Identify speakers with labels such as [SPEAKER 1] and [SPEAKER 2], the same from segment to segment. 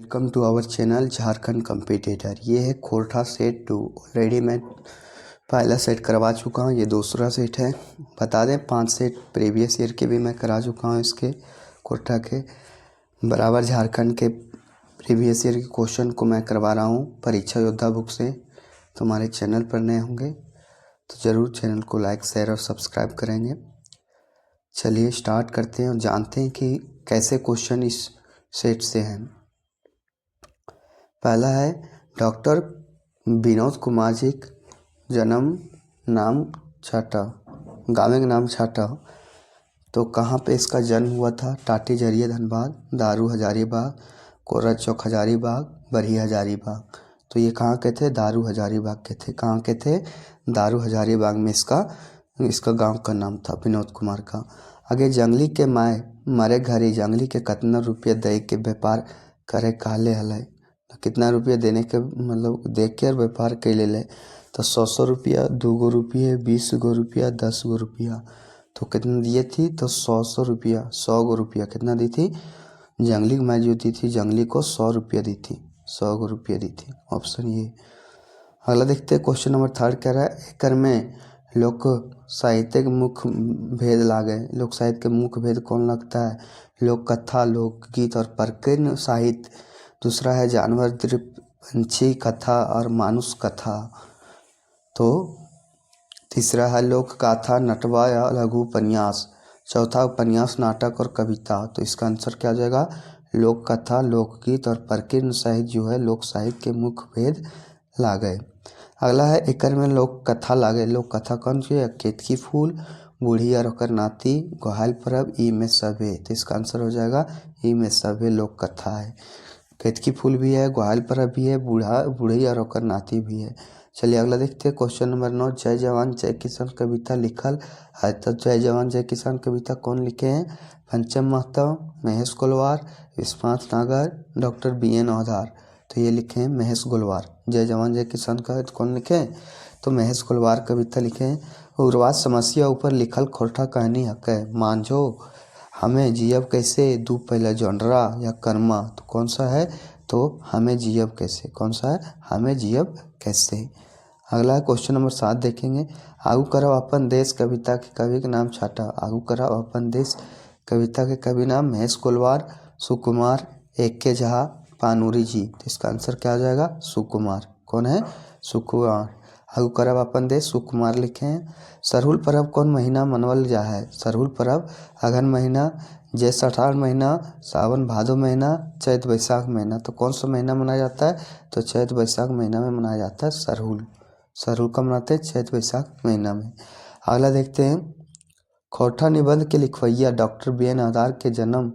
[SPEAKER 1] Welcome to our channel Jharkhand competitor. ये है Khortha set 2। Already मैं पहला सेट करवा चुका हूँ, ये दूसरा सेट है। बता दें 5 सेट प्रीवियस ईयर के भी मैं करा चुका हूँ। इसके खोरठा के बराबर झारखंड के प्रीवियस ईयर के क्वेश्चन को मैं करवा रहा हूँ परीक्षा योद्धा बुक से। तो हमारे चैनल पर नए होंगे तो ज़रूर चैनल को लाइक शेयर और सब्सक्राइब करेंगे। चलिए स्टार्ट करते हैं और जानते हैं कि कैसे क्वेश्चन इस सेट से हैं। पहला है डॉक्टर विनोद कुमार जी जन्म नाम छाटा, गाँव का नाम छाटा। तो कहाँ पे इसका जन्म हुआ था? टाटी जरिए धनबाद, दारू हजारीबाग, कोरल चौक हजारीबाग, बरही हजारीबाग। तो ये कहाँ के थे? दारू हजारीबाग के थे। कहाँ के थे? दारू हजारीबाग में इसका गांव का नाम था विनोद कुमार का। आगे जंगली के माए मरे घरी जंगली के कितना रुपये दे के व्यापार करे कहले हले। कितना रुपया देने के मतलब देख के व्यापार के ले तो 100 रुपया, 2 रुपये, 20 रुपया, 10 रुपया। तो कितना दिए थी? तो 100 रुपया, 100 रुपया कितना दी थी? जंगली माँ जो दी थी जंगली को 100 रुपया दी थी, 100 रुपया दी थी। ऑप्शन ये। अगला देखते हैं क्वेश्चन नंबर 3 कह रहा है एकर में लोक साहित्य के मुख्य भेद लागे। लोक साहित्य के मुख्य भेद कौन लगता है? लोक कथा, लोकगीत और प्रकीर्ण साहित्य। दूसरा है जानवर दृप, पंछी कथा और मानुष कथा। तो तीसरा है लोक गाथा, नटवा या लघु उपन्यास। चौथा उपन्यास, नाटक और कविता। तो इसका आंसर क्या आ जाएगा? लोक कथा, लोकगीत और प्रकीर्ण साहित्य जो है लोक साहित्य के मुख्य भेद लागे। अगला है एकर में लोक कथा लागे। लोक कथा कौन सी है? केतकी फूल, बूढ़ी और ओकर नाती, गोहाल परब, ई में सभे। तो इसका आंसर हो जाएगा ई में सभे लोक कथा है। केतकी फूल भी है, गोहाल परब भी है, बूढ़ी और ओकर नाती भी है। चलिए अगला देखते हैं क्वेश्चन नंबर 9। जय जवान जय किसान कविता लिखल है। तो जय जवान जय किसान कविता कौन लिखे हैं? पंचम महतो, महेश गोलवार, विश्वनाथ नागर, डॉक्टर BN औधार। तो ये लिखे हैं महेश गोलवार। जय जवान जय किसान का कौन लिखे हैं? तो महेश गोलवार कविता लिखे हैं। उर्वाद समस्या ऊपर लिखल खोरठा कहानी हक है। मांझो हमें जियब कैसे, दू पहला जॉनरा या कर्मा। तो कौन सा है? तो हमें जियब कैसे। कौन सा है? हमें जियब कैसे। अगला क्वेश्चन नंबर 7 देखेंगे। आगू करब अपन देश कविता के कवि के नाम छाटा। आगू करब अपन देश कविता के कवि नाम महेश गोलवार, सुकुमार, AK झा, पानूरी जी। तो इसका आंसर क्या आ जाएगा? सुकुमार। कौन है? सुकुमार। आगू करब अपन देश सुकुमार लिखे हैं। सरहुल परब कौन महीना मनवल जा है? सरहुल परब अगहन महीना, ज्येष्ठ आषाढ़ महीना, सावन भादो महीना, चैत बैसाख महीना। तो कौन सा महीना मनाया जाता है? तो चैत बैसाख महीना में मनाया जाता है सरहुल। सरहुल कब मनाते हैं? चैत बैसाख महीना में। अगला देखते हैं खोरठा निबंध के लिखवैया डॉक्टर BN औधार के जन्म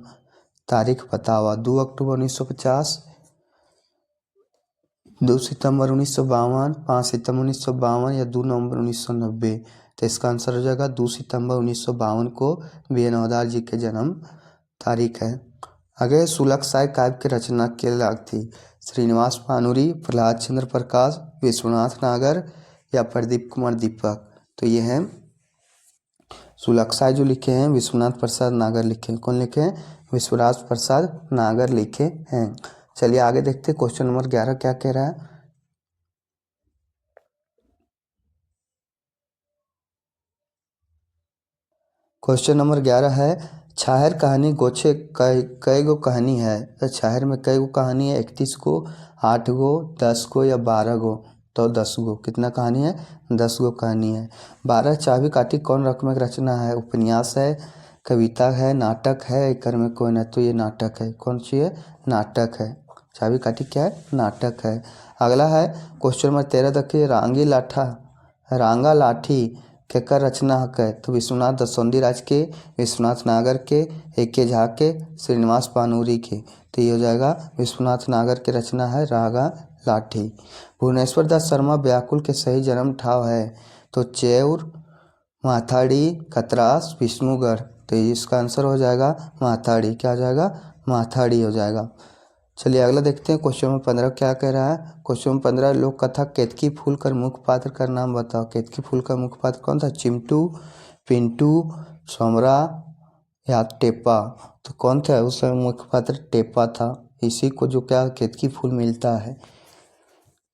[SPEAKER 1] तारीख बतावा। 2 अक्टूबर 1950, 2 सितंबर 1952, 5 सितंबर 1952 या 2 नवंबर 1990। तो इसका आंसर हो जाएगा 2 सितंबर 1952 को BN औधार जी के जन्म तारीख है। आगे सुलग साय काव्य की रचना के लाग थी। श्रीनिवास पानूरी, प्रहलाद चंद्र प्रकाश, विश्वनाथ नागर या प्रदीप कुमार दीपक। तो ये हैं सुलक्षाय जो लिखे हैं विश्वनाथ प्रसाद नागर लिखे हैं। कौन लिखे हैं? विश्वनाथ प्रसाद नागर लिखे हैं। चलिए आगे देखते हैं क्वेश्चन नंबर 11 क्या कह रहा है। क्वेश्चन नंबर 11 है छाहर कहानी गोछे कई गो कहानी है। तो छाहर में कई गो कहानी है? 31 गो, 8 गो, 10 गो या 12 गो। तो 10 गो। कितना कहानी है? 10 गो कहानी है। 12 चाबी काठी कौन रकम की रचना है? उपन्यास है, कविता है, नाटक है, एकर में कौन है? तो ये नाटक है। कौन सी है? नाटक है। चाबी काठी क्या है? नाटक है। अगला है क्वेश्चन नंबर 13 देखिए रांगा लाठी केकर रचना हक है? तो विश्वनाथ दसौंधी राज के, विश्वनाथ नागर के, AK झा के, श्रीनिवास पानूरी के। तो ये हो जाएगा विश्वनाथ नागर के रचना है रागा लाठी। भुवनेश्वर दास शर्मा व्याकुल के सही जन्म ठाव है। तो चेऊर, माथाड़ी, खतरास, विष्णुगढ़। तो इसका आंसर हो जाएगा माथाड़ी। क्या हो जाएगा? माथाड़ी हो जाएगा। चलिए अगला देखते हैं क्वेश्चन नंबर 15 क्या कह रहा है। क्वेश्चन नंबर 15 लोक कथा केतकी फूल कर मुख्य पात्र का नाम बताओ। केतकी फूल का मुख्य पात्र कौन था? चिंटू, पिंटू, सोमरा या टेपा। तो कौन था उस समय मुख्य पात्र? टेपा था। इसी को जो क्या केतकी फूल मिलता है।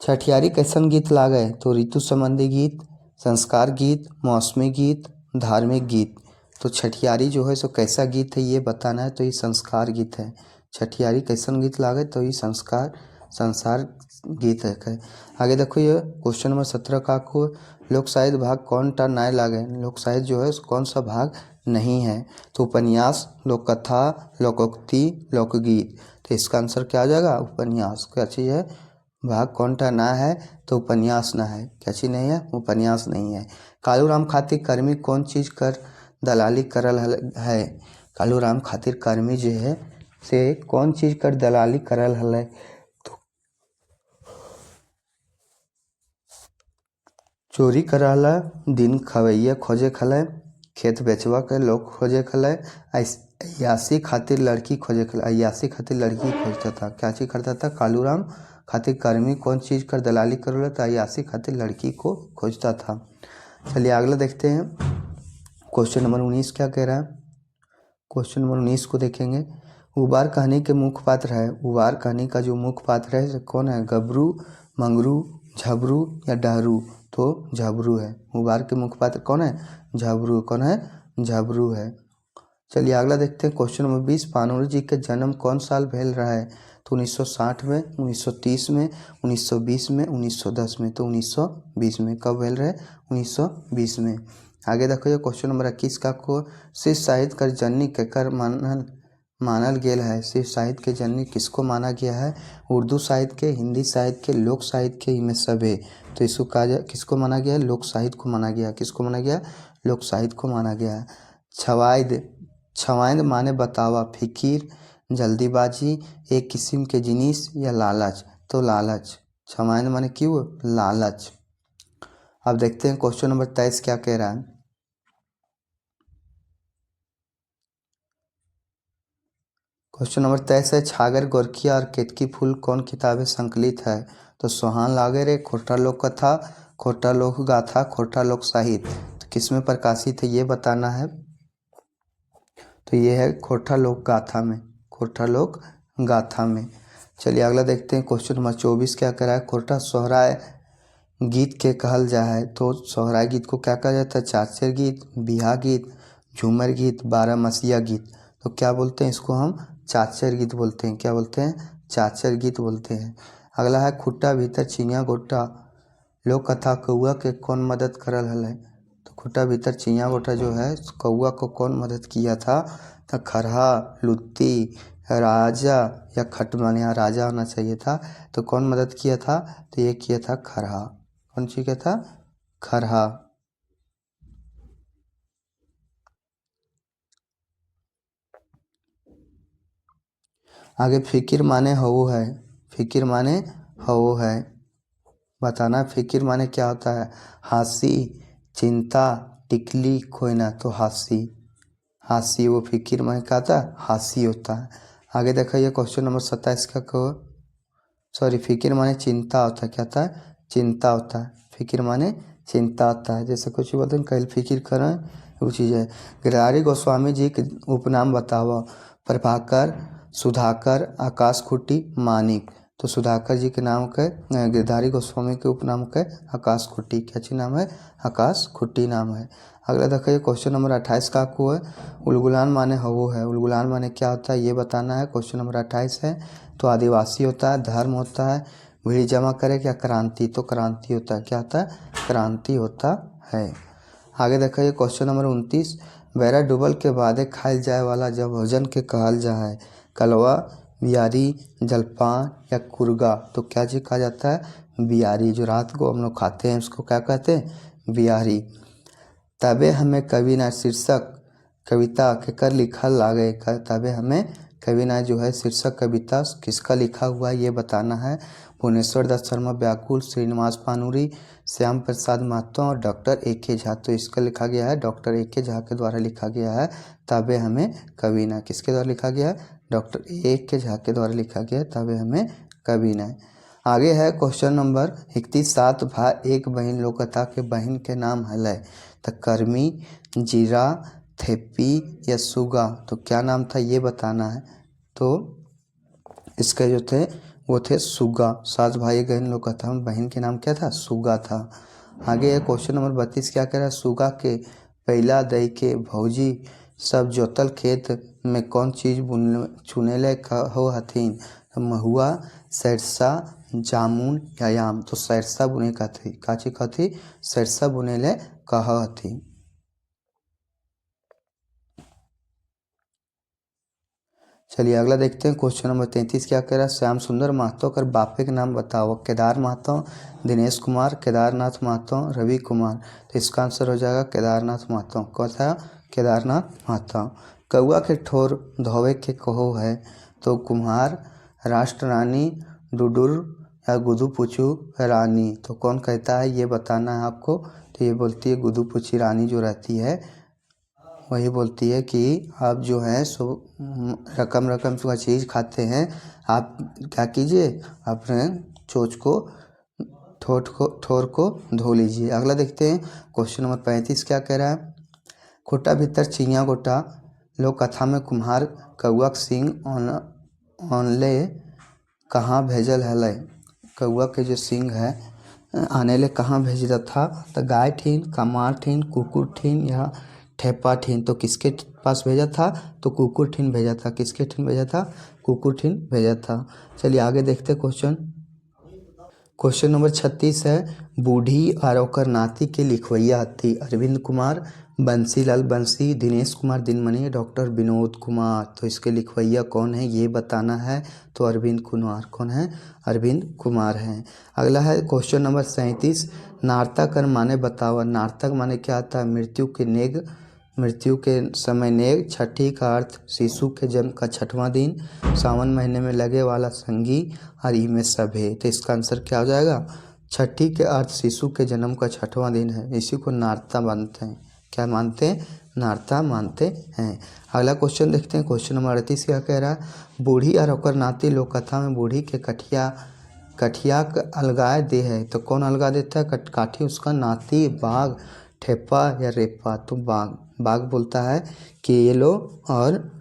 [SPEAKER 1] छठियारी कैसन गीत लागे, तो ऋतु संबंधी गीत, संस्कार गीत, मौसमी गीत, धार्मिक गीत। तो छठियारी जो है सो कैसा गीत है ये बताना है, तो ये संस्कार गीत है। छठियारी कैसन गीत लागे, तो ये संसार गीत है। आगे देखो ये क्वेश्चन नंबर 17 का को लोक साहित्य भाग कौन टा नाय लागे। लोक साहित्य जो है कौन सा भाग नहीं है, तो उपन्यास, लोक कथा, लोकोक्ति, लोकगीत। तो इसका आंसर क्या आ जाएगा, उपन्यास। क्या चीज़ है, भाग कौन टा ना है, तो उपन्यास ना है। क्या चीज़ नहीं है, उपन्यास नहीं है। कालूराम खातिर कर्मी कौन चीज़ कर दलाली करल है। कालूराम खातिर कर्मी जो है से कौन चीज़ कर दलाली करल है, चोरी कराला, दिन खवैया खोजे खले, खेत बेचवा के लोग खोजे खले, अयासी खातिर लड़की खोजे खले। अयासी खातिर लड़की खोजता था। क्या चीज़ करता था, कालूराम खातिर कर्मी कौन चीज़ कर दलाली करोला, तो अयासी खातिर लड़की को खोजता था। चलिए अगला देखते हैं। क्वेश्चन नंबर 19 क्या कह रहा है। क्वेश्चन नंबर 19 को देखेंगे। उबार कहानी के मुख्य पात्र है। उबार कहानी का जो मुख्य पात्र है कौन है, गबरू, मंगरू, झबरू या डहरू। तो झबरू है। उबार के मुख्य पात्र कौन है, झबरू। कौन है, झबरू है। चलिए अगला देखते हैं। क्वेश्चन नंबर 20, पानूर जी के जन्म कौन साल भेल रहा है, तो 1960 में, 1930 में, 1920 में, 1910 में। तो 1920 में। कब भेल रहे, 1920 में। आगे देखो ये क्वेश्चन नंबर 21 का को शिव साहित्य कर जननी केकर मानल गेल है। शिव साहित्य के जननी किसको माना गया है, उर्दू साहित्य के, हिंदी साहित्य के, लोक साहित्य के, इनमें सब है। तो इसको कहा किसको माना गया है, लोक साहित्य को माना गया। किसको माना गया, लोक साहित्य को माना गया है। छवाइंद माने बतावा, फिकीर, जल्दीबाजी, एक किस्म के जिनिस या लालच। तो लालच। छवाइंद माने क्यों, लालच। अब देखते हैं क्वेश्चन नंबर 23 क्या कह रहा है। क्वेश्चन नंबर 23 है, छागर, गोरखिया और केतकी फूल कौन किताबें संकलित है। तो सोहान लागेरे, खोटा लोक कथा, खोटा लोक गाथा, खोटा लोक साहित्य। तो किसमें प्रकाशित है ये बताना है। तो ये है खोटा लोक गाथा में। खोटा लोक गाथा में। चलिए अगला देखते हैं। क्वेश्चन नंबर 24 क्या कह रहा है। खोटा सोहराय गीत के कहल जा है। तो सोहराय गीत को क्या कहा जाता है, चाचर गीत, बिहा गीत, झूमर गीत, बारहमसिया गीत। तो क्या बोलते हैं इसको, हम चाचर गीत बोलते हैं। क्या बोलते हैं, चाचर गीत बोलते हैं। अगला है, खुट्टा भीतर चिड़िया गोटा लोक कथा कौआ के कौन मदद करल है। तो खुट्टा भीतर चिड़िया गोटा जो है कौआ को कौन मदद किया था, तो खरहा, लुत्ती, राजा या खटमल, यहाँ राजा होना चाहिए था। तो कौन मदद किया था, तो ये किया था खरहा। कौन सी किया था, खरहा। आगे फिकिर माने हो है। फिकिर माने हो है, बताना फिकिर माने क्या होता है, हासी, चिंता, टिकली, खोना। तो हासी। हासी वो फिकिर माने क्या होता है, हासी होता है। आगे देखो ये क्वेश्चन नंबर 27 का कहो, सॉरी फिकिर माने चिंता होता है। क्या होता है, चिंता होता है। फिकिर माने चिंता होता है। जैसे कुछ बोलते हैं कल फिकिर करें, वो चीज़ है। गिरधारी गोस्वामी जी के उपनाम बताओ। प्रभाकर, सुधाकर, आकाश खुट्टी, मानिक। तो सुधाकर जी के नाम के, गिरधारी गोस्वामी के उपनाम के आकाश खुट्टी। क्या चीज नाम है, आकाश खुट्टी नाम है। अगला देखिए क्वेश्चन नंबर 28 का आपको है, उलगुलान माने हवो है। उलगुलान माने क्या होता है ये बताना है। क्वेश्चन नंबर 28 है। तो आदिवासी होता है, धर्म होता है, भीड़ जमा करे, क्या क्रांति। तो क्रांति होता है। क्या होता है, क्रांति होता है। आगे देखिए क्वेश्चन नंबर 29, बेरा डूबल के बादे खाइल जाए वाला जब भोजन के कहल जा है, कलवा, बियारी, जलपान या कुर्गा। तो क्या चीज़ कहा जाता है, बियारी। जो रात को हम लोग खाते हैं उसको क्या कहते हैं, बियारी। तबे हमें कवि ना शीर्षक कविता केकर लिखल लागे। तबे हमें कवि ना जो है शीर्षक कविता किसका लिखा हुआ है ये बताना है। भुवनेश्वर दत्त शर्मा व्याकुल, श्रीनिवास पानूरी, श्याम प्रसाद महतो और डॉक्टर ए.के. झा। तो इसका लिखा गया है डॉक्टर ए.के. झा के द्वारा लिखा गया है। तबे हमें कवि ना किसके द्वारा लिखा गया है, डॉक्टर ए.के. झा के द्वारा लिखा गया है। तबे हमें कवि ना। आगे है क्वेश्चन नंबर 31, 7 भाई एक बहन लोककथा के बहन के नाम हल। तो कर्मी, जीरा, थेपी या सुगा। तो क्या नाम था ये बताना है। तो इसके जो थे वो थे सुग्गा। 7 भाई बहन लोग का था, बहन के नाम क्या था? सुग्गा था। आगे है क्वेश्चन नंबर 32 क्या कह रहा है? सुग्गा के पहला दई के भौजी सब जोतल खेत में कौन चीज चुनेले हो हथिन? महुआ, सरसा, जामुन या आम। तो सरसा बुने का थी, काची का थी? सरसा बुनेले कह हथिन। चलिए अगला देखते हैं क्वेश्चन नंबर 33 क्या कह रहा है? श्याम सुंदर महतो कर बापे के नाम बताओ। केदार महतो, दिनेश कुमार, केदारनाथ महतो, रवि कुमार। तो इसका आंसर हो जाएगा केदारनाथ महतो। कौन था? केदारनाथ महतो। कौआ के ठोर धोवे के कहो है? तो कुम्हार, राष्ट्र रानी, डुडुर या गुदुपुचू रानी। तो कौन कहता है ये बताना है आपको। तो ये बोलती है गुदुपुची रानी जो रहती है वही बोलती है कि आप जो है सो रकम का चीज़ खाते हैं, आप क्या कीजिए, अपने चोंच को ठोर को धो लीजिए। अगला देखते हैं क्वेश्चन नंबर 35 क्या कह रहा है? खोटा भीतर चिड़िया गोटा लोक कथा में कुम्हार कौआ सिंह ऑनले कहाँ भेजल हलै? कौआ के जो सिंह है आने ले कहाँ भेजा था? तो गाय ठीन, कमार ठीन, कुकुर ठीन या ठेपा ठीन। तो किसके पास भेजा था? तो कुकुर ठीन भेजा था। किसके ठीन भेजा था? कुकुर ठीन भेजा था। चलिए आगे देखते क्वेश्चन नंबर 36 है। बूढ़ी और ओकर नाती के लिखवैया थी? अरविंद कुमार, बंसीलाल बंसी, दिनेश कुमार दिनमणि, डॉक्टर विनोद कुमार। तो इसके लिखवैया कौन है ये बताना है। तो अरविंद कुमार। कौन है? अरविंद कुमार हैं। अगला है क्वेश्चन नंबर 37। नारता कर माने बताओ। नारतक माने क्या आता है? मृत्यु के समय नेग। छठी का अर्थ शिशु के जन्म का 6वां दिन। सावन महीने में लगे वाला संगी और ई में सभे। तो इसका आंसर क्या हो जाएगा? छठी के अर्थ शिशु के जन्म का 6वां दिन है, इसी को नारता मानते हैं। क्या मानते हैं? नारता मानते हैं। अगला क्वेश्चन देखते हैं क्वेश्चन नंबर 38 क्या कह रहा है? बूढ़ी और ओकर नाती लोक कथा में बूढ़ी के कठिया अलगाए दे है। तो कौन अलगा देता है काठी? उसका नाती। बाघ, ठेपा या रेपा? तो बाघ बोलता है कि ये लो और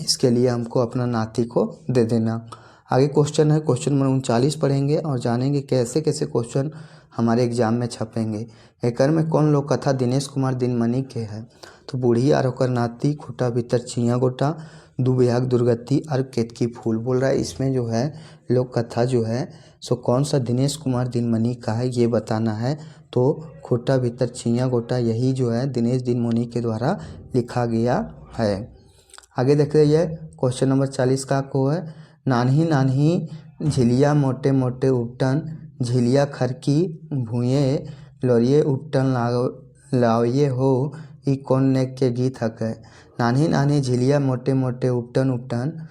[SPEAKER 1] इसके लिए हमको अपना नाती को दे देना। आगे क्वेश्चन है क्वेश्चन नंबर 39 पढ़ेंगे और जानेंगे कैसे कैसे क्वेश्चन हमारे एग्जाम में छपेंगे। एकर में कौन लोक कथा दिनेश कुमार दिनमणि के है? तो बूढ़ी और ओकर नाती, खूटा भीतर चिया गोटा, दुबेहाग दुर्गति और केतकी फूल। बोल रहा है इसमें जो है लोक कथा जो है सो कौन सा दिनेश कुमार दिनमणि का है ये बताना है। तो खूटा भीतर चिया गोटा यही जो है दिनेश दिनमणि के द्वारा लिखा गया है। आगे देख रहिए क्वेश्चन नंबर 40 का को है? नान्ही नान्ही झिलिया मोटे मोटे उपटन, झिलिया खरकी भूये लोरिये उपटन लाविये हो, ई कौन नेक के गीत हकै? नान्ही नान्ही झिलिया मोटे मोटे उपटन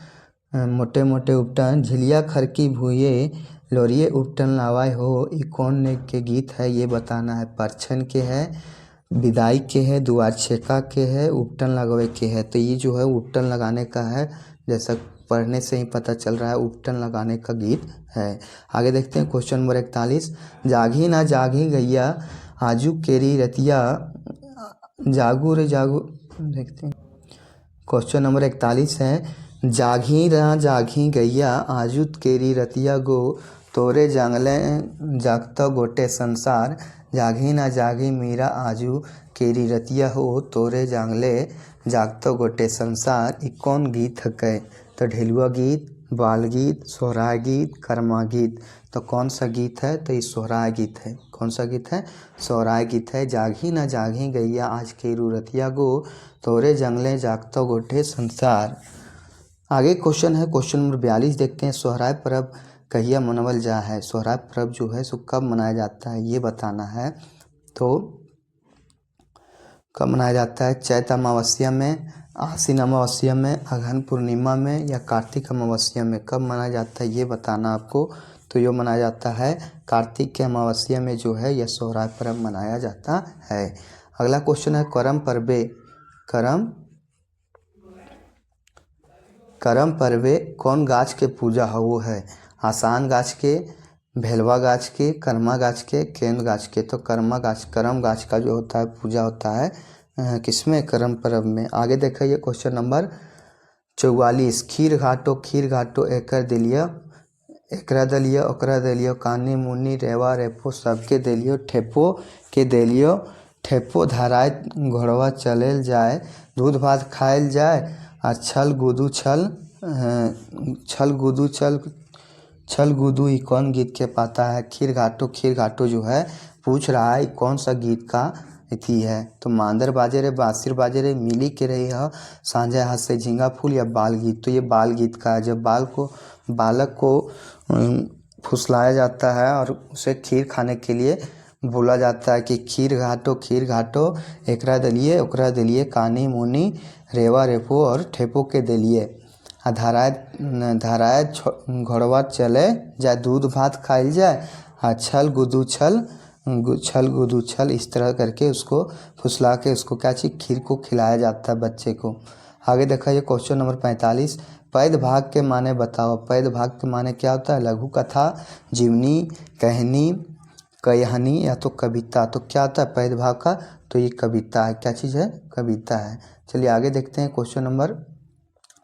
[SPEAKER 1] झिलिया खरकी भूये लोरिये उपटन लावाय हो, ई कौन नेक के गीत है ये बताना है। परछन के है, विदाई के है, दुआर छेका के है, उपटन लगवे के है। तो ये जो है उपटन लगाने का है, जैसा पढ़ने से ही पता चल रहा है उपटन लगाने का गीत है। आगे देखते हैं क्वेश्चन नंबर 41। जागी ना जागी गैया आजू केरी रतिया, जागू रे जागू। देखते हैं क्वेश्चन नंबर 41 है। जागी ना जागी गैया आजू केरी रतिया गो, तोरे जांगले जागता गोटे संसार, जागी ना जागी मीरा आजू केरी रतिया हो, तोरे जांगले जागता गोटे संसार, ई कौन गीत हकै? तो ढेलुआ गीत, बाल गीत, सोहराय गीत, कर्मा गीत। तो कौन सा गीत है? तो ये सोहराय गीत है। कौन सा गीत है? सोहराय गीत है। जागी ना जागी गैया आज केरू रतिया गो, तोरे जंगले जागता गोटे संसार। आगे क्वेश्चन है क्वेश्चन नंबर 42 देखते हैं। सोहराय पर्व कहिया मनावल जा है? सोहराय पर्व जो है सो कब मनाया जाता है ये बताना है। तो कब मनाया जाता है? चैत अमावस्या में, आश्विन अमावस्या में, अगहन पूर्णिमा में या कार्तिक अमावस्या में? कब मनाया जाता है ये बताना आपको। तो ये मनाया जाता है कार्तिक के अमावस्या में जो है यह सोहराय पर्व मनाया जाता है। अगला क्वेश्चन है करम पर्वे कौन गाछ के पूजा हो है? आसान गाछ के, भेलवा गाछ के, कर्मा गाछ के, केंद गाछ के। तो करम गाछ का जो होता है पूजा होता है किसमें? करम पर्व में। आगे देखिए क्वेश्चन नंबर 44 खीर घाटो एकर दिलियो एकरा दलियो ओकरा दिलियो कानी मुन्नी रेवा रेपो सबके दिलियो ठेपो के दिलियो ठेपो धराय घोड़वा चलेल जाए दूध भात खायल जाए और छल गुदू ये कौन गीत के पाता है। खीर घाटो जो है पूछ रहा है कौन सा गीत का थी है। तो मांदर बाजे रे बासिर बाजे रे मिली के रही है सांझे हाथ से झींगा फूल या बाल गीत। तो ये बाल गीत का है जब बालक को फुसलाया जाता है और उसे खीर खाने के लिए बोला जाता है कि खीर घाटो एकरा दलिए ओकरा दलिए कानी मुनी रेवा रेपो और ठेपो के दलिए धराए घोड़वा चले जाए दूध भात खाइल जाए और छल गुदू छल इस तरह करके उसको फुसला के उसको क्या चीज़ खीर को खिलाया जाता है बच्चे को। आगे देखा ये क्वेश्चन नंबर 45 पैद भाग के माने बताओ। पैद भाग के माने क्या होता है। लघु कथा जीवनी कहानी या तो कविता। तो क्या होता है पैद भाग का। तो ये कविता है। क्या चीज़ है कविता है। चलिए आगे देखते हैं क्वेश्चन नंबर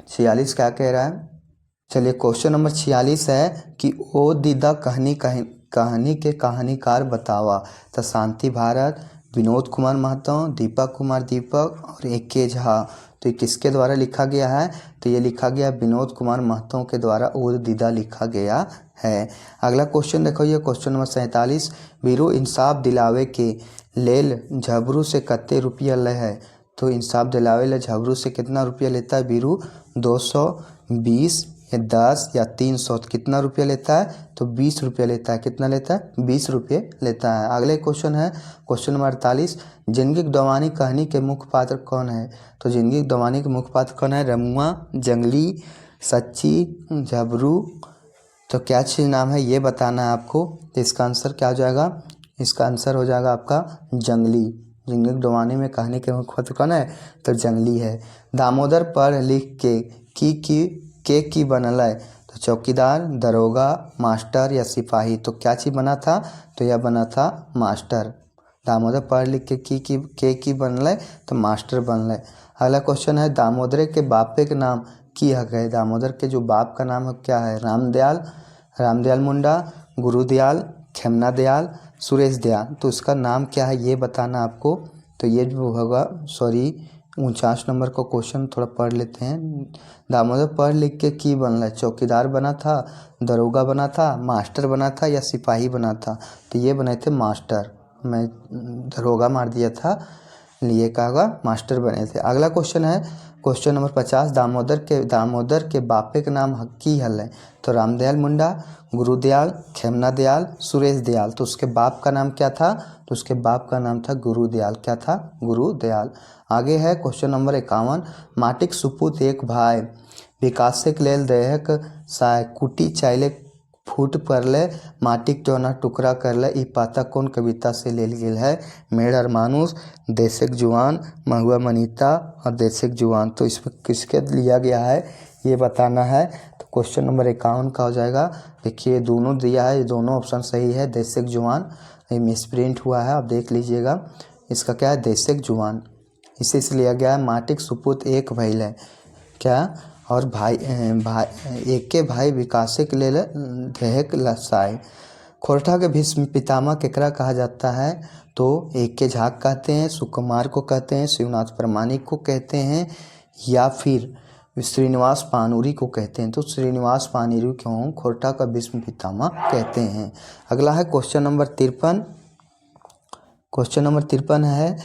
[SPEAKER 1] 46 क्या कह रहा है। चलिए क्वेश्चन नंबर 46 है कि ओ दीदा कहानी के कहानीकार बतावा। तो शांति भारत विनोद कुमार महतो दीपक और ए.के. झा। तो ये किसके द्वारा लिखा गया है। तो ये लिखा गया विनोद कुमार महतो के द्वारा ओ दीदा लिखा गया है। अगला क्वेश्चन देखो ये क्वेश्चन नंबर 47 बीरू इंसाफ दिलावे के लेल झबरू से कते रुपया ले है। तो इंसाफ दिलावे ले झबरू से कितना रुपया लेता है बीरू 220 या 10 या 300 तो कितना रुपया लेता है। तो 20 रुपया लेता है। कितना लेता है 20 रुपये लेता है। अगले क्वेश्चन है क्वेश्चन नंबर 48 जिंदगी दवानी कहानी के मुख्य पात्र कौन है। तो जिंदगी दवानी के मुख्य पात्र कौन है। रमुआ जंगली सच्ची झबरू। तो क्या चीज़ नाम है ये बताना है आपको। तो इसका आंसर क्या हो जाएगा। इसका आंसर हो जाएगा आपका जंगली। जिंदगी दवानी में कहानी के मुख्य पात्र कौन है। तो जंगली है। दामोदर पढ़ लिख के की बनल है। तो चौकीदार दरोगा मास्टर या सिपाही। तो क्या चीज़ बना था। तो यह बना था मास्टर। दामोदर पढ़ लिख के की बनल है। तो मास्टर बनल है। अगला क्वेश्चन है दामोदर के बापे के नाम की है। दामोदर के जो बाप का नाम है क्या है। रामदयाल मुंडा गुरुदयाल खेमना दयाल सुरेश दयाल। तो इसका नाम क्या है ये बताना आपको। तो ये जो होगा 49 नंबर का क्वेश्चन थोड़ा पढ़ लेते हैं। दामोदर पढ़ लिख के की बनल है। चौकीदार बना था दरोगा बना था मास्टर बना था या सिपाही बना था। तो ये बने थे मास्टर। मैं दरोगा मार दिया था ये क्या होगा मास्टर बने थे। अगला क्वेश्चन है क्वेश्चन नंबर 50 दामोदर के बापे के नाम की हल है। तो रामदयाल मुंडा गुरुदयाल खेमना दयाल सुरेश दयाल। तो उसके बाप का नाम क्या था। तो उसके बाप का नाम था गुरुदयाल। क्या था गुरुदयाल। आगे है क्वेश्चन नंबर 51 माटिक सुपूत एक भाई विकासक लेल देहक साय कुटी चाइले फूट पड़ले माटिक टोना टुकड़ा करले ई पाता कौन कविता से लेल गेल है। मेड़ और मानुस देशक जुआन महुआ मनीता और देशक जुआन। तो इसमें किसके लिया गया है ये बताना है। तो क्वेश्चन नंबर 51 का हो जाएगा। देखिए दोनों दिया है। ये दोनों ऑप्शन सही है। देशक जुआन ये मिसप्रिंट हुआ है आप देख लीजिएगा। इसका क्या है देशक जुआन। इसी से लिया गया है माटिक सुपूत एक भइल है क्या और भाई एक के भाई विकासक लेल देहक लसाय। खोरठा के भीष्म पितामह केकरा कहा जाता है। तो एक के झा कहते हैं सुकुमार को कहते हैं शिवनाथ प्रमाणिक को कहते हैं या फिर श्रीनिवास पानूरी को कहते हैं। तो श्रीनिवास पानूरी को खोरठा का भीष्म पितामह कहते हैं। अगला है क्वेश्चन नंबर 53। क्वेश्चन नंबर 53 है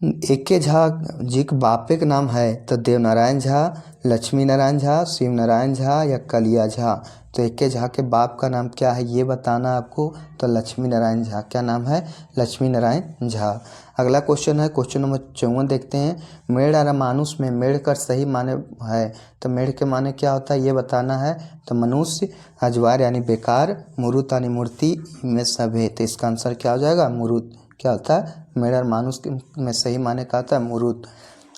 [SPEAKER 1] एक के झा जी के बापे का नाम है। तो देवनारायण झा लक्ष्मी नारायण झा शिव नारायण झा या कलिया झा। तो एक के झा के बाप का नाम क्या है ये बताना आपको। तो लक्ष्मी नारायण झा। क्या नाम है लक्ष्मी नारायण झा। अगला क्वेश्चन है क्वेश्चन नंबर 54 देखते हैं मेड़ और मानुष में मेड़ का सही माने है। तो मेड़ के माने क्या होता है ये बताना है। तो मनुष्य अजवार यानी बेकार मूर्त यानी मूर्ति में सब है। तो इसका आंसर क्या हो जाएगा मूर्त। क्या होता है मेड़ और मानुष में सही माने का होता है मूर्त।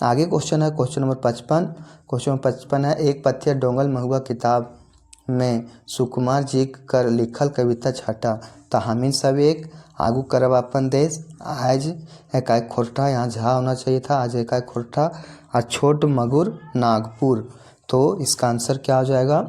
[SPEAKER 1] आगे क्वेश्चन है क्वेश्चन नंबर 55। क्वेश्चन नंबर 55 है एक पथिया डोंगल महुआ किताब में सुकुमार जी कर लिखल कविता छाटा। तो हमीन सब एक आगू करब अपन देश आज एकाई खोरठा यहाँ झा होना चाहिए था आज एकाई खोरठा और छोट मगुर नागपुर। तो इसका आंसर क्या हो जाएगा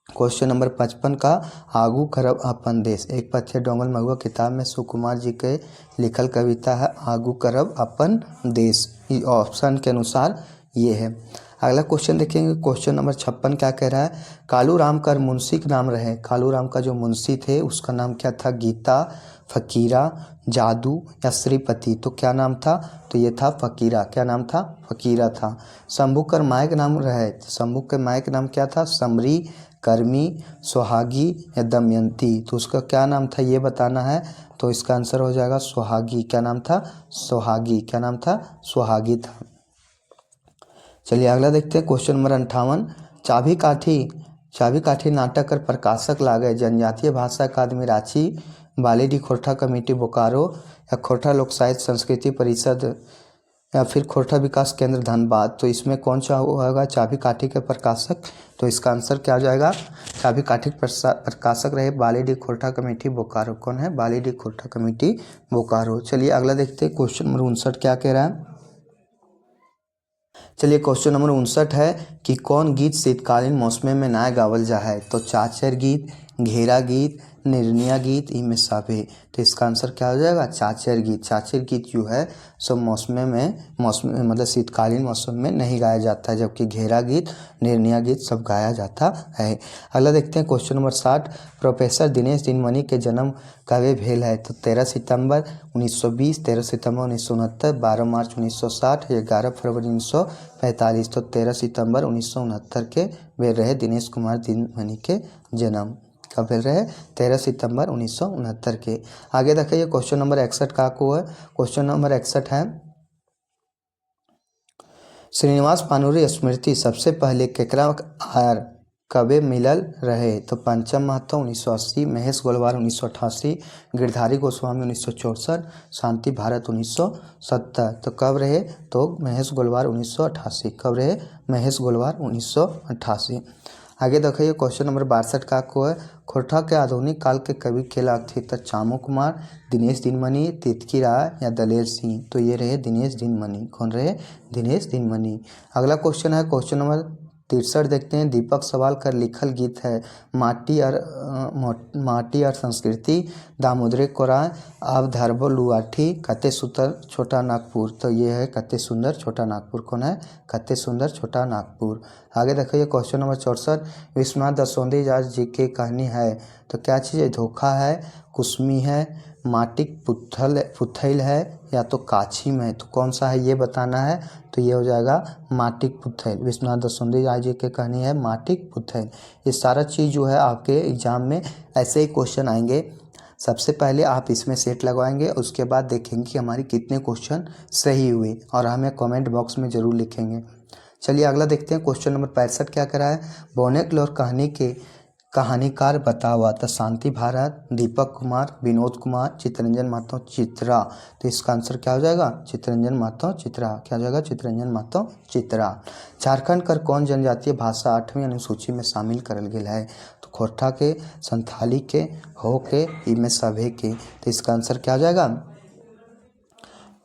[SPEAKER 1] क्वेश्चन नंबर 55 का आगू करब अपन देश। एक पथे डोंगल महुआ किताब में सुकुमार जी के लिखल कविता है आगू करब अपन देश। ऑप्शन के अनुसार ये है। अगला क्वेश्चन देखेंगे क्वेश्चन नंबर 56 क्या कह रहा है कालू राम का मुंशी का नाम रहे। कालू राम का जो मुंशी थे उसका नाम क्या था गीता, फकीरा, जादू या श्रीपति। तो क्या नाम था तो ये था फकीरा। क्या नाम था फकीरा था। शंभू कर माय का नाम रहे। शंभू के माय का नाम क्या था समरी, कर्मी, सुहागी या दमयंती। तो उसका क्या नाम था ये बताना है। तो इसका आंसर हो जाएगा सुहागी। क्या नाम था सुहागी। क्या नाम था सुहागी था। चलिए अगला देखते हैं क्वेश्चन नंबर 58 चाभी काठी नाटक कर प्रकाशक लागे जनजातीय भाषा अकादमी रांची, बालीडी खोरठा कमेटी बोकारो या खोरठा लोक साहित्य संस्कृति परिषद या फिर खोरठा विकास केंद्र धनबाद। तो इसमें कौन सा होगा चाबी काठी के प्रकाशक। तो इसका आंसर क्या हो जाएगा चाबी काठी के प्रकाशक रहे बालीडी खोरठा कमेटी बोकारो। कौन है बालीडी खोरठा कमेटी बोकारो। चलिए अगला देखते हैं क्वेश्चन नंबर 59 क्या कह रहा है। चलिए क्वेश्चन नंबर 59 है कि कौन गीत शीतकालीन मौसम में ना गावल जा है। तो चाचर गीत, घेरा गीत, निर्णया गीत इनमें सब है। तो इसका आंसर क्या हो जाएगा चाचर गीत। चाचर गीत जो है सो मौसम मतलब शीतकालीन मौसम में नहीं गाया जाता है, जबकि घेरा गीत, निर्णया गीत सब गाया जाता है। अगला देखते हैं question number 60 professor Dinesh Dinmani के जन्म कब भेल है। तो 13 सितंबर 1920, 13 सितंबर 1969, 12 मार्च 1960 या 11 फरवरी 1945। तो 13 सितंबर 1969 के भेल रहे दिनेश कुमार दिनमणि के जन्म। कब भेल रहे 13 सितंबर 1969 के। आगे देखिए क्वेश्चन नंबर 61 का को है। क्वेश्चन नंबर 61 है श्रीनिवास पानुरी स्मृति सबसे पहले केकरा आयर कबे मिलल रहे। तो पंचम महतो 1980, महेश गोलवार 1988, गिरधारी गोस्वामी 1964, शांति भारत 1970। तो कब रहे तो महेश गोलवार 1988। कब रहे महेश गोलवार 1988। आगे देखिए क्वेश्चन नंबर 62 का को है खोरठा के आधुनिक काल के कवि के लाग थे। तो चामू कुमार, दिनेश दिनमणि, तितकी राय या दलेर सिंह। तो ये रहे दिनेश दिनमणि। कौन रहे दिनेश दिनमणि। अगला क्वेश्चन है क्वेश्चन नंबर 63 देखते हैं दीपक सवाल कर लिखल गीत है माटी और संस्कृति, दामोदरे कोराय, अब धरबो लुआठी, कते सुंदर छोटा नागपुर। तो ये है कते सुंदर छोटा नागपुर। कौन है कते सुंदर छोटा नागपुर। आगे देखिए क्वेश्चन नंबर 64 विश्वनाथ दसोंधी दास जी की कहानी है। तो क्या चीज़ है धोखा है, कुसमी है, माटिक पुथैल है या तो काछी में। तो कौन सा है ये बताना है। तो ये हो जाएगा माटिक पुथैल। विश्वनाथ दसोंधी दास जी की कहानी है माटिक पुथैल। ये सारा चीज़ जो है आपके एग्जाम में ऐसे ही क्वेश्चन आएंगे। सबसे पहले आप इसमें सेट लगवाएंगे, उसके बाद देखेंगे कि हमारी कितने क्वेश्चन सही हुए और हमें कमेंट बॉक्स में ज़रूर लिखेंगे। चलिए अगला देखते हैं क्वेश्चन नंबर 65 क्या करा है बोनेक्लोर कहानी के कहानीकार बता हुआ। तो शांति भारत, दीपक कुमार, विनोद कुमार, चित्तरंजन महतो, चित्रा। तो इसका आंसर क्या हो जाएगा चित्तरंजन महतो चित्रा। क्या हो जाएगा चित्तरंजन महतो चित्रा। झारखंड कर कौन जनजातीय भाषा 8वीं अनुसूची में शामिल करल गया है। तो खोरठा के, संथाली के, हो के, इनमें सभे के। तो इसका आंसर क्या हो जाएगा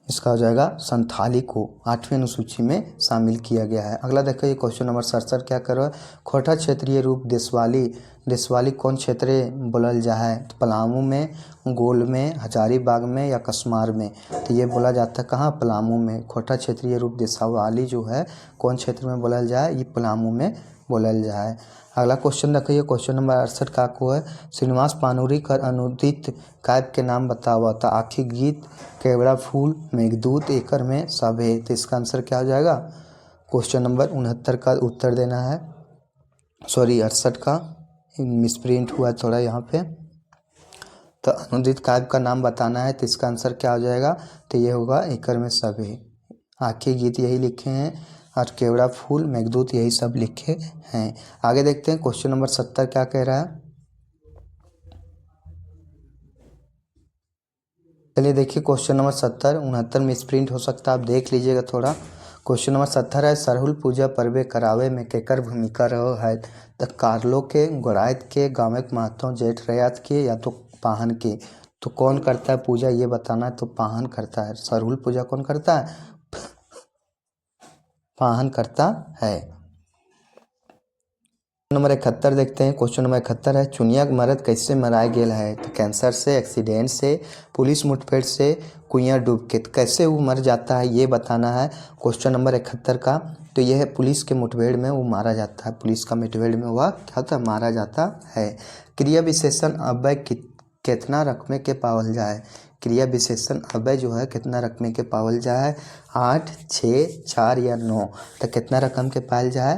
[SPEAKER 1] इसका हो जाएगा संथाली को 8वीं अनुसूची में शामिल किया गया है। अगला देखिए क्वेश्चन नंबर 67 क्या करो खोरठा क्षेत्रीय रूप देशवाली कौन क्षेत्र बोलल जा है। तो पलामू में, गोल में, हजारीबाग में या कस्मार में। तो ये बोला जाता है कहाँ पलामू में। खोरठा क्षेत्रीय रूप देशवाली जो है कौन क्षेत्र में बोलल जाए ये पलामू में बोलल जाए। अगला क्वेश्चन देखिए क्वेश्चन नंबर 68 का को है श्रीनिवास पानुरी कर अनुदित काव्य के नाम बता हुआ था। आखिरी गीत, केवड़ा फूल, मेघदूत, एकर में सब है। तो इसका आंसर क्या हो जाएगा क्वेश्चन नंबर 69 का उत्तर देना है। सॉरी 68 का मिसप्रिंट हुआ थोड़ा यहाँ पे। तो अनुदित काव्य का नाम बताना है। तो इसका आंसर क्या हो जाएगा तो ये होगा एकर में सब है। आखिरी गीत यही लिखे हैं और केवड़ा फूल, मेघदूत यही सब लिखे हैं। आगे देखते हैं क्वेश्चन नंबर 70 क्या कह रहा है। चलिए देखिए क्वेश्चन नंबर 70 69 मिसप्रिंट हो सकता है आप देख लीजिएगा थोड़ा। क्वेश्चन नंबर 70 है सरहुल पूजा पर्वे करावे में केकर भूमिका रहो है। तो कारलो के, गोरायत के, गाँव के महतो, जेठ रयात के या तो पाहन के। तो कौन करता है पूजा ये बताना है। तो पाहन करता है। सरहुल पूजा कौन करता है पाहन करता है। नंबर 71 देखते हैं। क्वेश्चन नंबर 71 है, चुनिया मरद कैसे मराया गेल है? तो कैंसर से, एक्सीडेंट से, पुलिस मुठभेड़ से, कुइयाँ डूब के। तो कैसे वो मर जाता है ये बताना है क्वेश्चन नंबर 71 का। तो यह है पुलिस के मुठभेड़ में वो मारा जाता है, पुलिस का मुठभेड़ में वह क्या होता है, मारा जाता है। क्रिया विशेषण अव्यय कितना रकमे के पावल जाए? क्रिया विशेषण अव्यय जो है कितना रकमे के पावल जाए? 8, 6, 4 या 9। तो कितना रकम के पायल जाए?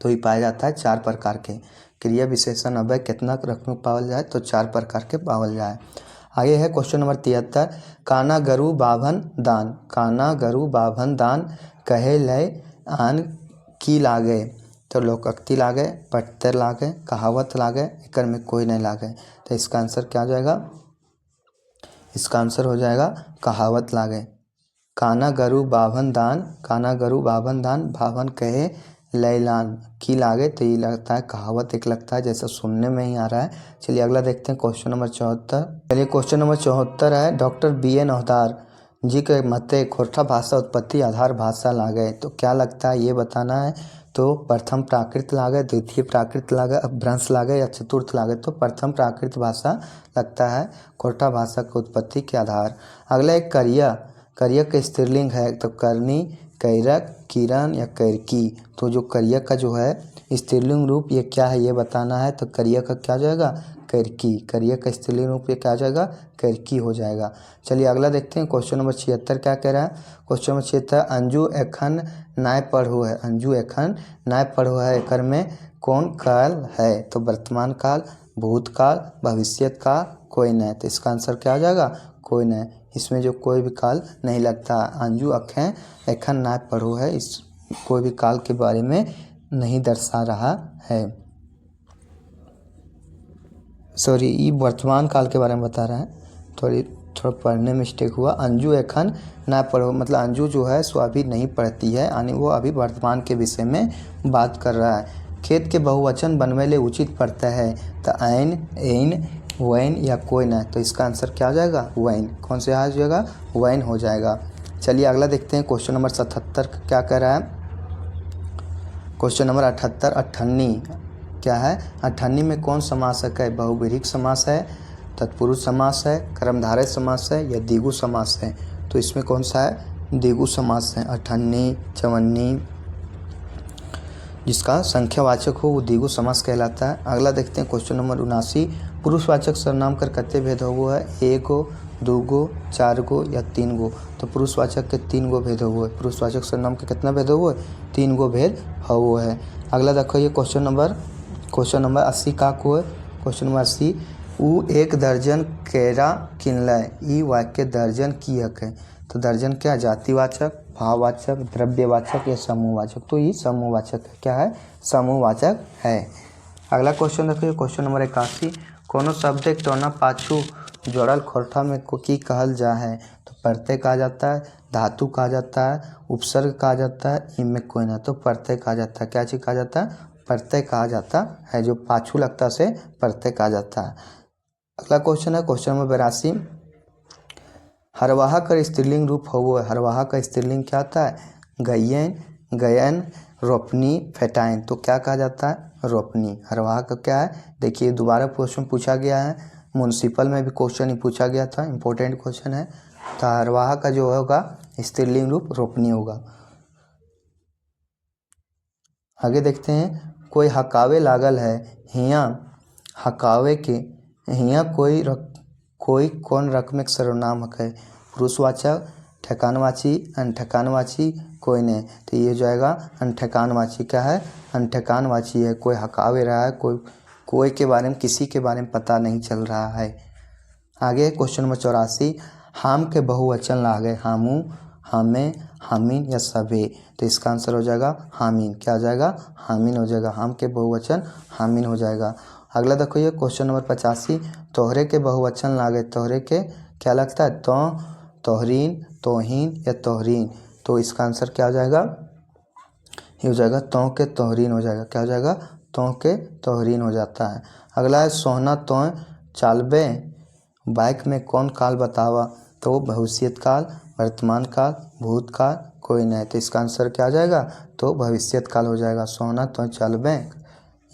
[SPEAKER 1] तो ये पाया जाता है 4 प्रकार के। क्रिया विशेषण अव्यय कितना रकम पावल जाए? तो 4 प्रकार के पावल जाए। आगे है क्वेश्चन नंबर 73, काना गरु बाभन दान। काना गरु बाभन दान कहे लय आन की लागे? तो लोकोक्ति लागे, पट्टर लागे, कहावत लागे, एकर में कोई नहीं लागे। तो इसका आंसर क्या हो जाएगा? इसका आंसर हो जाएगा कहावत लागे। काना गरु बाभन दान, काना गरु बाभन दान, बाभन कहे लैलान की लागे। तो ये लगता है कहावत एक लगता है, जैसा सुनने में ही आ रहा है। चलिए अगला देखते हैं क्वेश्चन नंबर 74। चलिए क्वेश्चन नंबर 74 है, डॉक्टर BN अवतार जी के मते खोरठा भाषा उत्पत्ति आधार भाषा लागे। तो क्या लगता है ये बताना है। तो प्रथम प्राकृत लागे, द्वितीय प्राकृत लागे, अपभ्रंश लागे या चतुर्थ लागे? तो प्रथम प्राकृत भाषा लगता है खोरठा भाषा की उत्पत्ति के आधार। अगला एक करिया, करिया का स्त्रीलिंग है। तो करनी, कैरक, किरण या कैरकी। तो जो करिया का जो है स्त्रीलिंग रूप ये क्या है ये बताना है। तो करिया का क्या जाएगा? कैरकी। करिया का स्त्रीलिंग रूप ये क्या जाएगा? कैरकी हो जाएगा। चलिए अगला देखते हैं क्वेश्चन नंबर 76 क्या कह रहा है। क्वेश्चन नंबर 76, अंजू एखन नाय पढ़ो है। अंजू एखन नाय पढ़ो है, एकर में कौन काल है? तो वर्तमान काल, भूतकाल, भविष्यत काल, कोई नहीं। तो इसका आंसर क्या हो जाएगा? कोई नहीं। इसमें जो कोई भी काल नहीं लगता। अंजू अखें एखन नाय पढ़ो है, इस कोई भी काल के बारे में नहीं दर्शा रहा है। सॉरी, ये वर्तमान काल के बारे में बता रहा है। थोड़ा पढ़ने में मिस्टेक हुआ। अंजू एखन ना पढ़ो मतलब अंजू जो है सो अभी नहीं पढ़ती है, यानी वो अभी वर्तमान के विषय में बात कर रहा है। खेत के बहुवचन बनवे ले उचित पड़ता है। तो ऐन, एन, वैन या कोई ना। तो इसका आंसर क्या हो जाएगा? वैन। कौन से आ जाएगा? वैन हो जाएगा। चलिए अगला देखते हैं क्वेश्चन नंबर 77 क्या कह रहा है। क्वेश्चन नंबर 78, अठन्नी क्या है? अठन्नी में कौन समासक है? बहुव्रीहि समास है, तत्पुरुष समास है, कर्मधारय समास है या द्विगु समास है? तो इसमें कौन सा है? द्विगु समास है। अठन्नी, चवन्नी जिसका संख्यावाचक हो वो द्विगु समास कहलाता है। अगला देखते हैं क्वेश्चन नंबर 79, पुरुषवाचक सर्वनाम कर कते भेद हो है? 1 गो, 2 गो, 4 गो या 3 गो? तो पुरुषवाचक के 3 गो भेद हो है। पुरुषवाचक सर्वनाम के कितना भेद हो है? 3 गो भेद हो है। अगला देखो ये क्वेश्चन नंबर 80 का को है। क्वेश्चन नंबर 80, उ 1 दर्जन केरा किनलय, ई वाक्य दर्जन की हक है? तो दर्जन क्या? जातिवाचक, भाववाचक, द्रव्यवाचक या समूहवाचक? तो ये समूहवाचक क्या है? समूहवाचक है। अगला क्वेश्चन देखिए क्वेश्चन नंबर 81, कोनो शब्द एक टोना पाछू जोड़ल खोरठा में को की कहल जा है? तो प्रत्यय कहा जाता है, धातु कहा जाता है, उपसर्ग कहा जाता है, इनमें कोई ना। तो प्रत्यय कहा जाता है। क्या चीज़ कहा जाता है? प्रत्यय कहा जाता है। जो पाछू लगता से प्रत्यय कहा जाता है। अगला क्वेश्चन है क्वेश्चन नंबर 82, हरवाहा का स्त्रीलिंग रूप हो है। हरवाहा का स्त्रीलिंग क्या होता है? गयन, गयन, रोपनी, फेटाइन। तो क्या कहा जाता है? रोपनी। हरवाहा का क्या है? देखिए दोबारा क्वेश्चन पूछा गया है, म्युनिसिपल में भी क्वेश्चन ही पूछा गया था, इंपॉर्टेंट क्वेश्चन है। तो हरवाहा का जो होगा स्त्रीलिंग रूप रोपनी होगा। आगे देखते हैं, कोई हकावे लागल है, हियाँ हकावे के, हियाँ कोई कौन रकम एक सर्वनाम है? पुरुषवाचक, ठेकानवाची, अनठेकानवाची, कोई नहीं। तो ये जाएगा अनठेकानवाची। क्या है? अनठेकानवाची है। कोई हकावे रहा है, कोई के बारे में, किसी के बारे में पता नहीं चल रहा है। आगे क्वेश्चन नंबर 84, हाम के बहुवचन लागे, हामू, हामे, हामिन या सभे? तो इसका आंसर हो जाएगा हामिन। क्या हो जाएगा? हामिन हो जाएगा। हाम के बहुवचन हामिन हो जाएगा। अगला देखो ये क्वेश्चन नंबर 85, तोहरे के बहुवचन लागे, तोहरे के क्या लगता है? तो, तोहरीन, तोहीन या तोहरीन? तो इसका आंसर क्या हो जाएगा? ये हो जाएगा तो के तोहरीन हो जाएगा। क्या हो जाएगा? तो के तोहरीन हो जाता है। अगला है सोहना तो चालबे बाइक में कौन काल बतावा? तो भविष्यत काल, वर्तमान काल, भूतकाल, कोई नहीं। तो इसका आंसर क्या आ जाएगा? तो भविष्यत काल हो जाएगा। सोहना तो चल बैंक,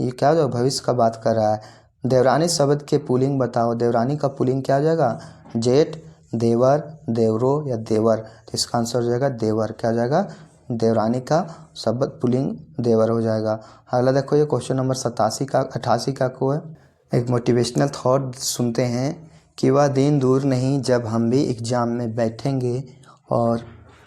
[SPEAKER 1] ये क्या हो जाएगा, भविष्य का बात कर रहा है। देवरानी शब्द के पुल्लिंग बताओ। देवरानी का पुल्लिंग क्या हो जाएगा, जेठ, देवर, देवरो या देवर। तो इसका आंसर हो जाएगा देवर। क्या हो जाएगा, देवरानी का शब्द पुल्लिंग देवर हो जाएगा। अगला देखो, ये क्वेश्चन नंबर 88 का को है। एक मोटिवेशनल थॉट सुनते हैं कि वह दिन दूर नहीं जब हम भी एग्ज़ाम में बैठेंगे और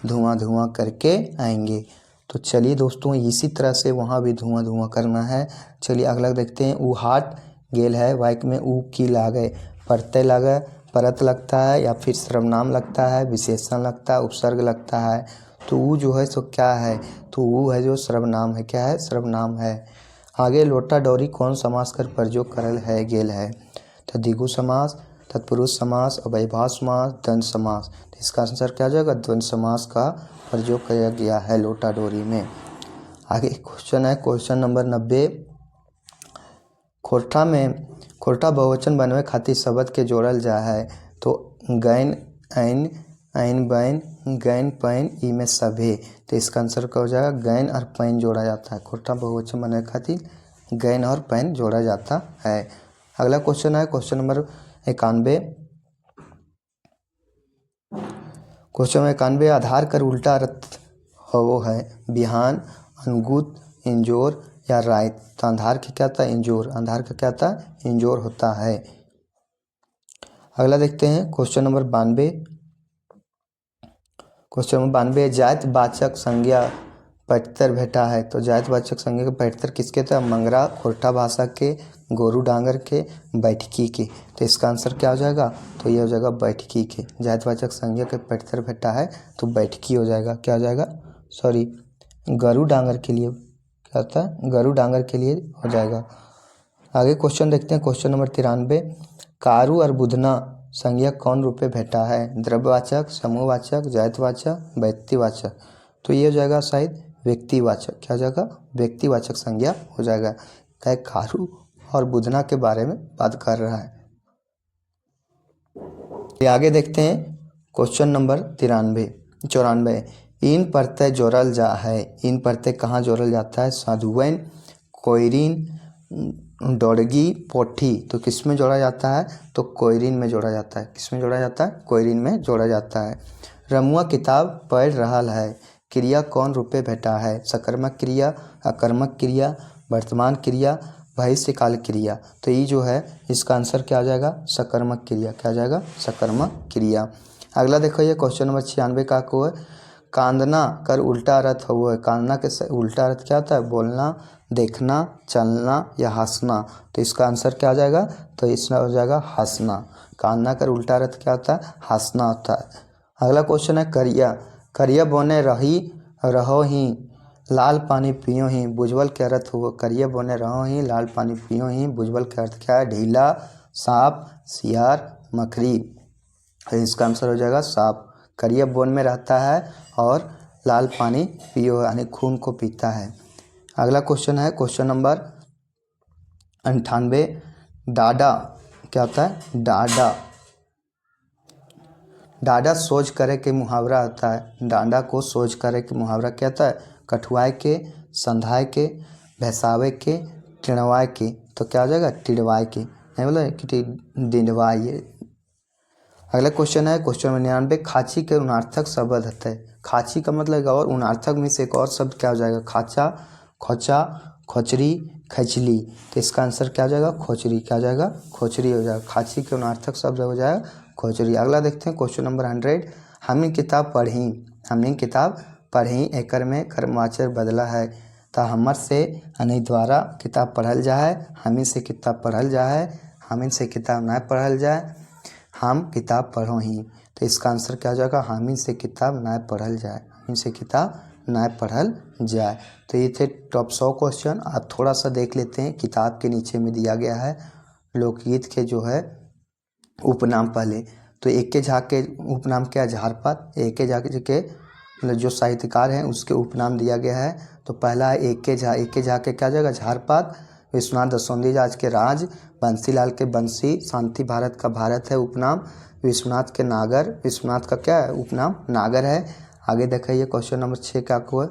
[SPEAKER 1] धुआं धुआं करके आएंगे। तो चलिए दोस्तों, इसी तरह से वहाँ भी धुआं धुआं करना है। चलिए अगला देखते हैं। ऊ हाट गेल है वाक्य में ऊ की लागे, प्रत्यय लागे, परत लगता है या फिर सर्वनाम लगता है, विशेषण लगता है, उपसर्ग लगता है। तो ऊ जो है सो क्या है, तो ऊ है जो सर्वनाम है। क्या है, सर्वनाम है। आगे लोटा डोरी कौन समास कर प्रयोग करल है गेल है, तो द्विगु समास, तत्पुरुष समास, अव्ययभाव समास, द्वंद्व समास। तो इसका आंसर क्या हो जाएगा, द्वंद्व समास का प्रयोग किया गया है लोटा डोरी में। आगे क्वेश्चन है क्वेश्चन नंबर 90। खोरठा बहुवचन बनवे खातिर शब्द के जोड़ल जा है। तो गैन, ऐन, ऐन बैन, गैन पैन, ई में सभे। तो इसका आंसर क्या हो जाएगा, गैन और पैन जोड़ा जाता है। खोरठा बहुवचन बनवे खातिर गैन और पैन जोड़ा जाता है। अगला क्वेश्चन है क्वेश्चन नंबर 91। क्वेश्चन नंबर 91, आधार कर उल्टा अर्थ हो है बिहान, अनगुत, इंजोर या रात। तो आधार का क्या था, इंजोर। आधार का क्या था, इंजोर होता है। अगला देखते हैं क्वेश्चन नंबर 92। क्वेश्चन नंबर 92, जाति वाचक संज्ञा पचहत्तर भेटा है। तो जाति वाचक संज्ञा के 75 किसके थे, मंगरा, खोरठा भाषा के, गोरू डांगर के, बैठकी के। तो इसका आंसर क्या हो जाएगा, तो ये हो जाएगा बैठकी के। जाति वाचक संज्ञा के 75 भेटा है तो बैठकी हो जाएगा। क्या हो जाएगा, सॉरी, गरू डांगर के लिए क्या होता है, गरू डांगर के लिए हो जाएगा। आगे क्वेश्चन देखते हैं क्वेश्चन नंबर 93। कारू और बुधना संज्ञा कौन रूपे भेटा है, द्रव्यवाचक, समूहवाचक, जातिवाचक, व्यक्तिवाचक। तो ये हो जाएगा शायद व्यक्तिवाचक। क्या हो जाएगा, व्यक्तिवाचक संज्ञा हो जाएगा। क्या कारू और बुधना के बारे में बात कर रहा है। आगे देखते हैं क्वेश्चन नंबर 94। इन प्रत्यय जोड़ल जा है। इन प्रत्यय कहाँ जोड़ल जाता है, साधुवैन, कोयरिन, डोरगी, पोठी। तो किस में जोड़ा जाता है, तो कोयरिन में जोड़ा जाता है। किस में जोड़ा जाता है, कोयरिन में जोड़ा जाता है। रमुआ किताब पढ़ रहा है, क्रिया कौन रूपे भेटा है, सकर्मक क्रिया, अकर्मक क्रिया, वर्तमान क्रिया, भविष्यकाल क्रिया। तो ये जो है इसका आंसर क्या आ जाएगा, सकर्मक क्रिया। क्या आ जाएगा, सकर्मक क्रिया। अगला देखो, ये क्वेश्चन नंबर 96 का को है। कांदना कर उल्टा अर्थ हुआ है। कांदना के उल्टा अर्थ क्या होता है, बोलना, देखना, चलना या हंसना। तो इसका आंसर क्या आ जाएगा, तो इसमें हो जाएगा हंसना। कांदना कर उल्टा अर्थ क्या होता है, हंसना होता है। अगला क्वेश्चन है करिया। करिया बोने रही रहो ही, लाल पानी पियो ही, बुझवल के अर्थ हुआ। करिया बोने रहो ही, लाल पानी पियो ही, बुझवल के अर्थ क्या है, ढीला, सांप, सियार, मकड़ी। इसका आंसर हो जाएगा सांप। करिया बोन में रहता है और लाल पानी पियो यानी खून को पीता है। अगला क्वेश्चन है क्वेश्चन नंबर 98। डाडा क्या होता है, डाडा। डाडा सोच करे के मुहावरा होता है। डाडा को सोच करे के मुहावरा क्या होता है, कठुआए के, संधाए के, भैंसावे के, टिड़वाए के। तो क्या हो जाएगा, टिड़वाए के, नहीं बोला कि डिडवाए। अगला क्वेश्चन है क्वेश्चन नंबर 99। खाची के उनार्थक शब्द होता है। खाची का मतलब और उनार्थक में से एक और शब्द क्या हो जाएगा, खाचा, खोचा, खोचरी, खचली। तो इसका आंसर क्या हो जाएगा, खोचरी। क्या हो जाएगा, खोचरी हो जाएगा। खाची के उनार्थक शब्द हो जाएगा खोचरी। अगला देखते हैं क्वेश्चन नंबर 100। हमने किताब पढ़ी, हमने किताब पढ़ी एकर में कर्मवाचक बदला है। तो हमर से यानी द्वारा किताब पढ़ल जा है, हमी से किताब पढ़ल जा है, हमिन से किताब ना पढ़ल जाए, हम किताब पढ़ो ही। तो इसका आंसर क्या हो जाएगा, हामिन से किताब ना पढ़ल जाए, हामिन से किताब ना पढ़ल जाए। तो ये थे टॉप 100 क्वेश्चन। आप थोड़ा सा देख लेते हैं, किताब के नीचे में दिया गया है लोकगीत के जो है उपनाम पहले। तो एक के झा के उपनाम क्या, झारपात। एक के झा के जो साहित्यकार हैं उसके उपनाम दिया गया है। तो पहला है एक के झा। एक के झा के क्या जाएगा, झारपात। विश्वनाथ दसौंधी आज के राज, बंसीलाल के बंसी, शांति भारत का भारत है उपनाम, विश्वनाथ के नागर। विश्वनाथ का क्या है उपनाम, नागर है। आगे देखिए क्वेश्चन नंबर 6 का को है।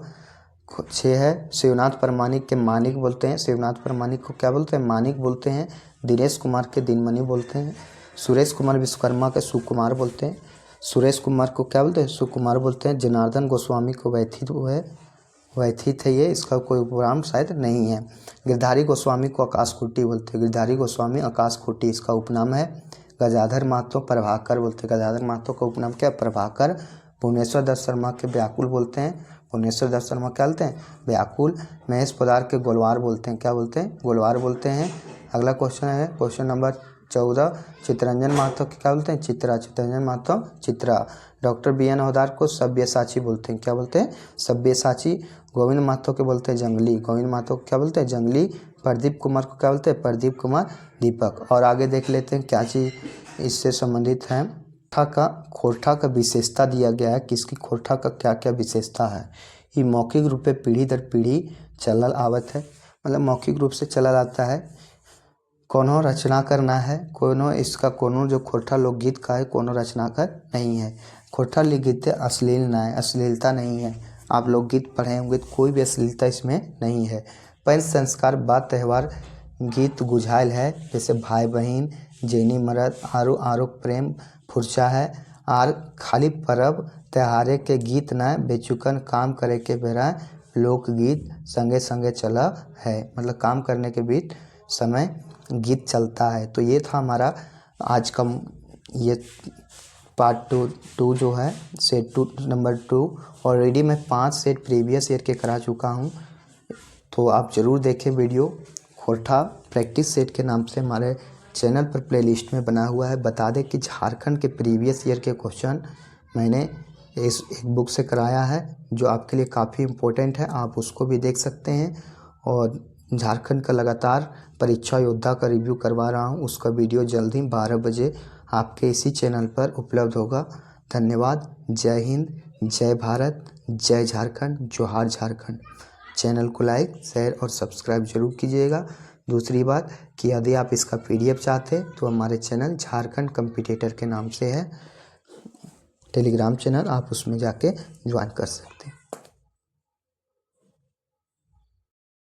[SPEAKER 1] 6 है शिवनाथ परमाणिक के मानिक बोलते हैं, शिवनाथ परमाणिक को क्या बोलते हैं, मानिक बोलते हैं। दिनेश कुमार के दिनमणि बोलते हैं। सुरेश कुमार विश्वकर्मा के सुकुमार बोलते हैं। सुरेश कुमार को क्या बोलते हैं, सुकुमार बोलते हैं। जनार्दन गोस्वामी को व्यथित है ये, इसका कोई उपनाम शायद नहीं है। गिरधारी गोस्वामी को आकाश खूंटी बोलते हैं, गिरधारी गोस्वामी आकाश खूंटी इसका उपनाम है। गजाधर महतो प्रभाकर बोलते हैं, गजाधर महतो का उपनाम क्या है, प्रभाकर। भुवनेश्वर दत्त शर्मा के व्याकुल बोलते हैं, भुवनेश्वर दत्त शर्मा क्या बोलते हैं, व्याकुल। महेश पोद्दार के गोलवार बोलते हैं, क्या बोलते हैं, गोलवार बोलते हैं। अगला क्वेश्चन है क्वेश्चन नंबर 14, चित्तरंजन महतो के क्या बोलते हैं, Chitra, Chittaranjan Mahato Chitra. Doctor B N Havaldar को सब्यसाची बोलते हैं, क्या बोलते हैं, सब्यसाची। गोविंद महतो के बोलते हैं जंगली, गोविंद महतो को क्या बोलते हैं, जंगली। प्रदीप कुमार को क्या बोलते हैं, प्रदीप कुमार दीपक। और आगे देख लेते हैं क्या चीज़ इससे संबंधित है। खोरठा का विशेषता दिया गया है कि इसकी खोरठा का क्या क्या विशेषता है। ये मौखिक रूप में पीढ़ी दर पीढ़ी चलल आवत है, मतलब मौखिक रूप से चला आता है। कोनो रचना करना है, कोनो जो खोरठा लोकगीत का है, कोनो रचनाकर नहीं है। खोरठा लोकगीत अश्लील ना है, अश्लीलता नहीं है। आप लोकगीत पढ़े होंगे तो कोई भी अश्लीलता इसमें नहीं है। पंच संस्कार बात त्यौहार गीत गुझाइल है, जैसे भाई बहन, जेनी मरद, आरू आरो प्रेम फुरचा है। आर खाली परब त्योहारे के गीत न बेचुकन काम करे के बेरा लोकगीत संगे संगे चला है, मतलब काम करने के बीच समय गीत चलता है। तो ये था हमारा आज का ये पार्ट टू जो है सेट नंबर 2। ऑलरेडी मैं 5 सेट प्रीवियस ईयर के करा चुका हूँ, तो आप ज़रूर देखें वीडियो। खोरठा प्रैक्टिस सेट के नाम से हमारे चैनल पर प्लेलिस्ट में बना हुआ है। बता दें कि झारखंड के प्रीवियस ईयर के क्वेश्चन मैंने इस एक बुक से कराया है, जो आपके लिए काफ़ी इम्पोर्टेंट है, आप उसको भी देख सकते हैं। और झारखंड का लगातार परीक्षा योद्धा का रिव्यू करवा रहा हूँ, उसका वीडियो जल्द ही 12 बजे आपके इसी चैनल पर उपलब्ध होगा। धन्यवाद। जय हिंद, जय भारत, जय झारखंड, जोहार झारखंड। चैनल को लाइक, शेयर और सब्सक्राइब जरूर कीजिएगा। दूसरी बात कि यदि आप इसका PDF चाहते हैं तो हमारे चैनल झारखंड कॉम्पिटिटर के नाम से है टेलीग्राम चैनल, आप उसमें जाके ज्वाइन कर सकते हैं।